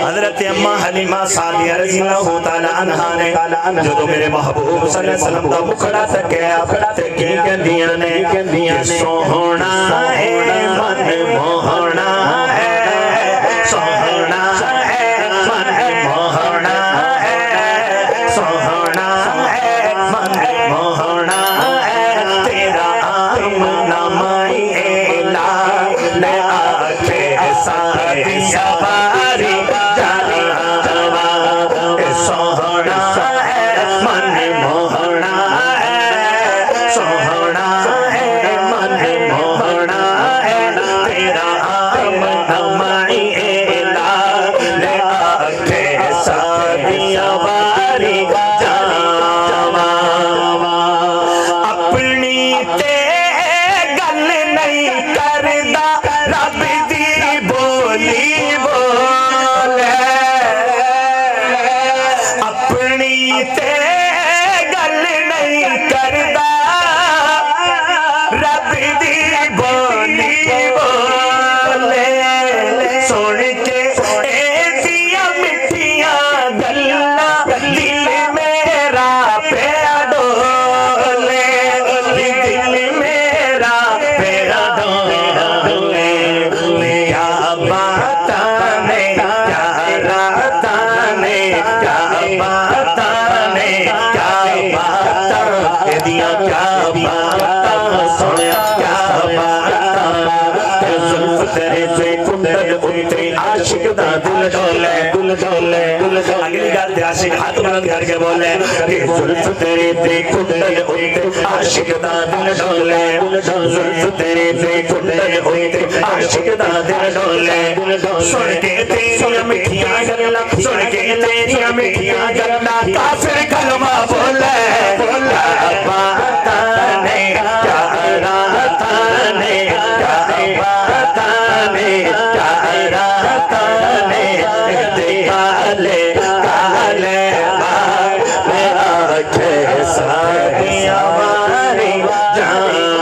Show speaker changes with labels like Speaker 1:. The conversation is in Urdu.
Speaker 1: حضرت اما حلیمہ سعدیہ رضی اللہ تعالیٰ عنہ نے جو میرے محبوب صلی اللہ علیہ وسلم دا مکھڑا تکیا تکی کہندیاں نے کہ سوہنا ہے من موہنا ہے سوہنا ہے من موہنا ہے سوہنا ہے من موہنا ہے تیرا آمنا مائی اعلا لے آکے ساری سواری جاوا سوہنا ہے من موہنا ہے سوہنا ہے من موہنا ہے تیرا آمنا مائی اعلا لے آکے ساری سواری جاوا اپنی تے گل نہیں کردا رب دی بولی بولے اپنی تے گل نہیں کردا رب دی بولی بولے سن کے ایسیاں مٹھیاں گلاں دل میرا پیا ڈولے دل میرا پیا ڈولے کیا باتاں نے کیا راتاں نے کیا باتاں نے کیا باتاں دیاں کیا باتاں سنیا کیا باتاں زلف تیرے سے کنڈل اتری عاشق دا دل ڈولے اگلی گل تے عاشق ہاتھ بلند کر کے بولے کہ زلف تیرے سے کنڈل اتری عاشق دا دل ڈولے زلف تیرے سے کنڈل اتری عاشق دا دل ڈولے سن کے تیریاں مٹھیاں گلاں سن کے تیریاں مٹھیاں گلاں کافر کلمہ بولے کیا باتاں نے کیا راتاں نے کیا باتاں نے کیا راتاں نے کالے کالے میں آنکھیں ساری ہماری جان